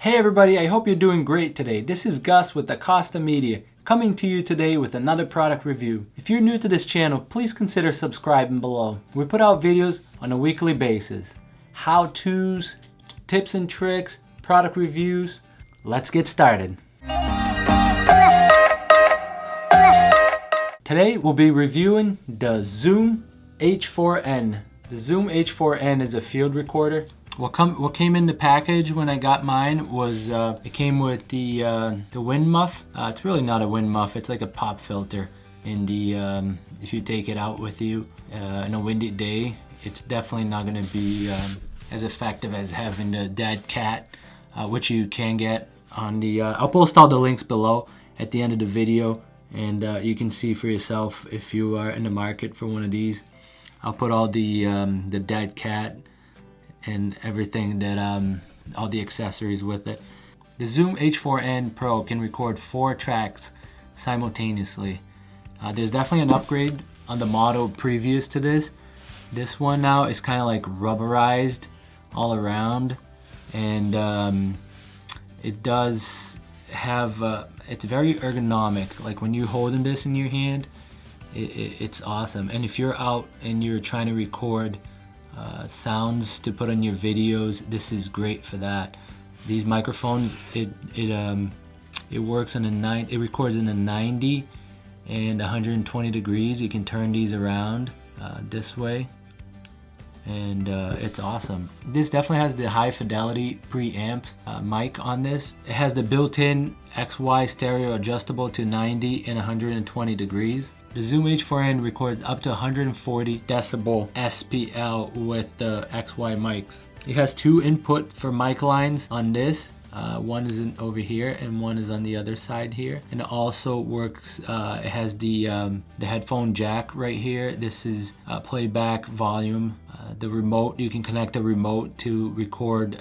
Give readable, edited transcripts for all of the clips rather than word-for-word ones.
Hey everybody, I hope you're doing great today. This is Gus with Acosta Media, coming to you today with another product review. If you're new to this channel, please consider subscribing below. We put out videos on a weekly basis. How-tos, tips and tricks, product reviews. Let's get started. Today we'll be reviewing the Zoom H4N. The Zoom H4N is a field recorder. What came in the package when I got mine was it came with the wind muff. It's really not a wind muff. It's like a pop filter. In the if you take it out with you in a windy day, it's definitely not going to be as effective as having the dead cat, which you can get on the. I'll post all the links below at the end of the video, and you can see for yourself if you are in the market for one of these. I'll put all the dead cat and everything that all the accessories with it. The Zoom H4N Pro can record 4 tracks simultaneously. There's definitely an upgrade on the model previous to this. This one now is kind of like rubberized all around, and it does have it's very ergonomic. Like when you're holding this in your hand, it's awesome. And if you're out and you're trying to record sounds to put on your videos, this is great for that. These microphones, it works in it records in a 90 and 120 degrees. You can turn these around this way, and it's awesome. This definitely has the high fidelity preamps mic on this. It has the built-in XY stereo adjustable to 90 and 120 degrees. The Zoom H4N records up to 140 decibel SPL with the XY mics. It has 2 input for mic lines on this. One is over here and one is on the other side here. And it also works, it has the headphone jack right here. This is playback volume. The remote, you can connect a remote to record.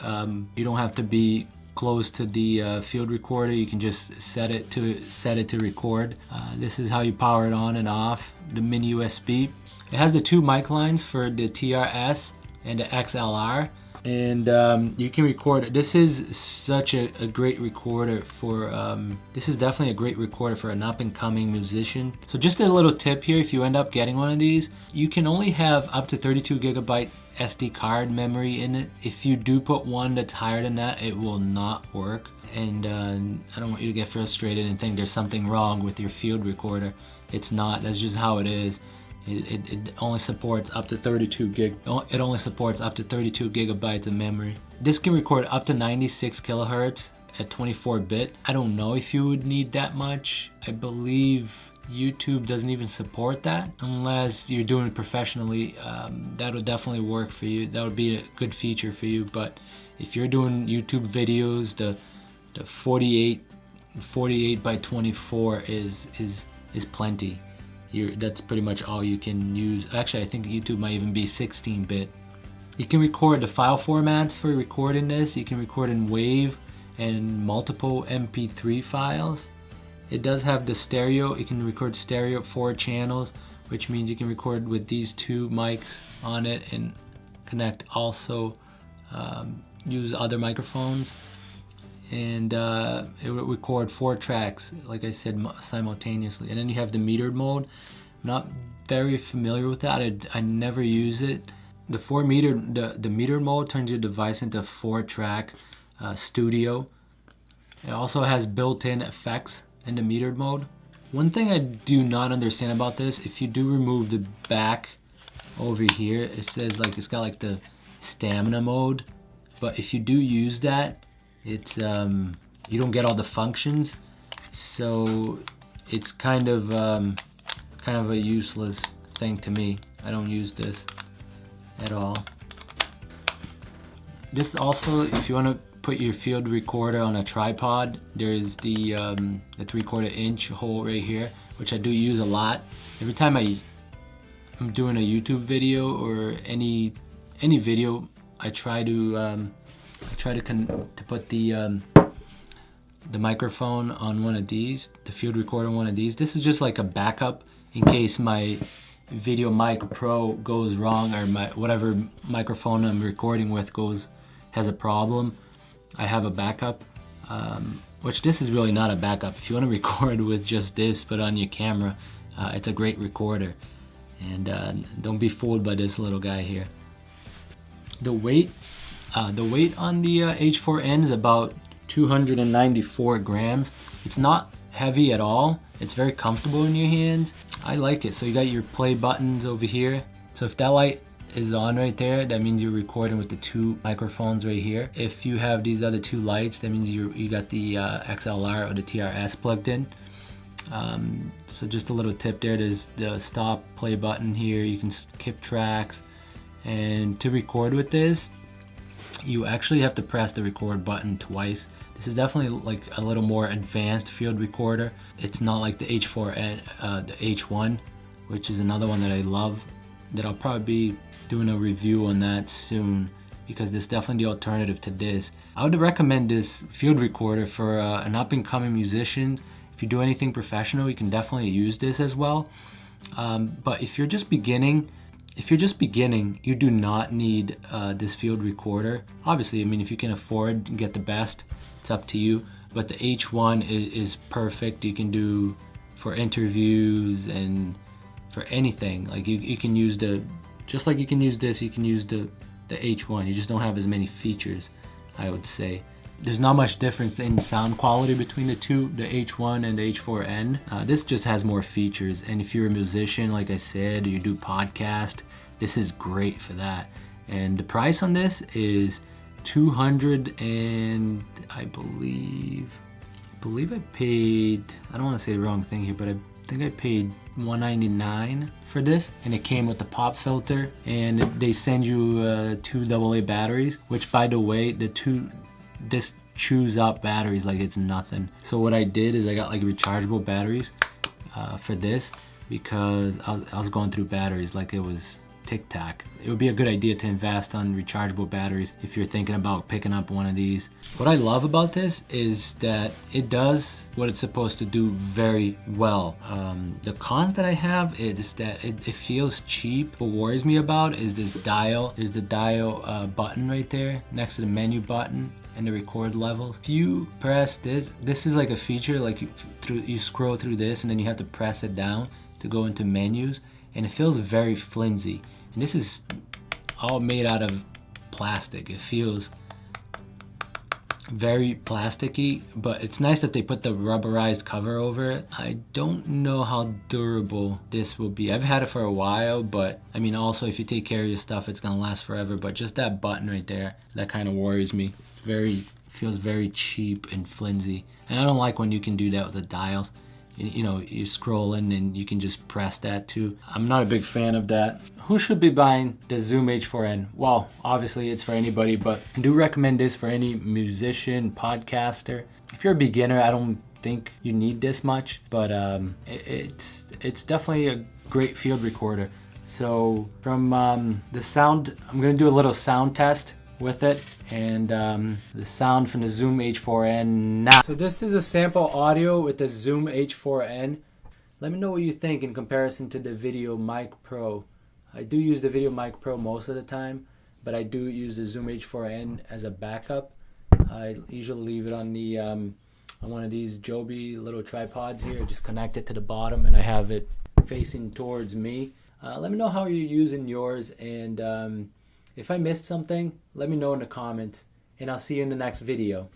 You don't have to be close to the field recorder. You can just set it to record. This is how you power it on and off. The mini USB. It has the 2 mic lines for the TRS and the XLR, and you can record. This is such a great recorder for. This is definitely a great recorder for an up-and-coming musician. So just a little tip here: if you end up getting one of these, you can only have up to 32 gigabyte SD card memory in it. If you do put one that's higher than that, it will not work. And I don't want you to get frustrated and think there's something wrong with your field recorder. It's not. That's just how it is. It only supports up to 32 gig. It only supports up to 32 gigabytes of memory. This can record up to 96 kilohertz at 24-bit. I don't know if you would need that much. I believe YouTube doesn't even support that unless you're doing it professionally. That would definitely work for you. That would be a good feature for you. But if you're doing YouTube videos, the 48 by 24 is plenty. That's pretty much all you can use. Actually, I think YouTube might even be 16-bit. You can record the file formats for recording this. You can record in WAV and multiple MP3 files. It does have the stereo. You can record stereo 4 channels, which means you can record with these 2 mics on it and connect also, use other microphones. And it will record 4 tracks, like I said, simultaneously. And then you have the metered mode. I'm not very familiar with that. I never use it. The metered mode turns your device into 4-track studio. It also has built-in effects in the metered mode. One thing I do not understand about this, if you do remove the back over here, it says like it's got like the stamina mode, but if you do use that, it's you don't get all the functions, so it's kind of a useless thing to me. I don't use this at all. This also, if you want to put your field recorder on a tripod, there's the 3/4 inch hole right here, which I do use a lot. Every time I'm doing a YouTube video or any video, I try to put the microphone on one of these, the field recorder on one of these. This is just like a backup in case my Video Mic Pro goes wrong, or my whatever microphone I'm recording with has a problem. I have a backup, which this is really not a backup. If you want to record with just this, but on your camera, it's a great recorder. And don't be fooled by this little guy here. The weight on the H4N is about 294 grams. It's not heavy at all. It's very comfortable in your hands. I like it. So you got your play buttons over here. So if that light is on right there, that means you're recording with the two microphones right here. If you have these other two lights, that means you got the XLR or the TRS plugged in. So just a little tip there, there's the stop play button here. You can skip tracks, and to record with this, you actually have to press the record button twice. This is definitely like a little more advanced field recorder. It's not like the H4N, the H1, which is another one that I love, that I'll probably be doing a review on that soon, because this is definitely the alternative to this. I would recommend this field recorder for an up-and-coming musician. If you do anything professional, you can definitely use this as well. But if you're just beginning, you do not need this field recorder. Obviously, I mean, if you can afford and get the best, it's up to you. But the H1 is perfect. You can do for interviews and for anything. Like you can use just like you can use this, you can use the H1. You just don't have as many features, I would say. There's not much difference in sound quality between the two, the H1 and the H4N. This just has more features, and if you're a musician, like I said, or you do podcast, this is great for that. And the price on this is $200, and I believe I paid, I don't want to say the wrong thing here, but I think I paid $199 for this, and it came with the pop filter, and they send you 2 AA batteries, which, by the way, this chews up batteries like it's nothing. So what I did is I got like rechargeable batteries for this, because I was going through batteries like it was tic-tac. It would be a good idea to invest on rechargeable batteries if you're thinking about picking up one of these. What I love about this is that it does what it's supposed to do very well. The cons that I have is that it feels cheap. What worries me about is this dial. There's the dial button right there next to the menu button and the record levels. If you press this is like a feature, like you scroll through this and then you have to press it down to go into menus, and it feels very flimsy. And this is all made out of plastic. It feels very plasticky, but it's nice that they put the rubberized cover over it. I don't know how durable this will be. I've had it for a while, but I mean, also if you take care of your stuff, it's gonna last forever. But just that button right there, that kind of worries me. Feels very cheap and flimsy. And I don't like when you can do that with the dials. You know, you scroll in and you can just press that too. I'm not a big fan of that. Who should be buying the Zoom H4N? Well, obviously it's for anybody, but I do recommend this for any musician, podcaster. If you're a beginner, I don't think you need this much, but it's definitely a great field recorder. So from the sound, I'm gonna do a little sound test with it, and the sound from the Zoom H4N now. So this is a sample audio with the Zoom H4N. Let me know what you think in comparison to the Video Mic Pro. I do use the Video Mic Pro most of the time, but I do use the Zoom H4N as a backup. I usually leave it on the on one of these Joby little tripods here, just connect it to the bottom, and I have it facing towards me. Let me know how you're using yours, and if I missed something, let me know in the comments, and I'll see you in the next video.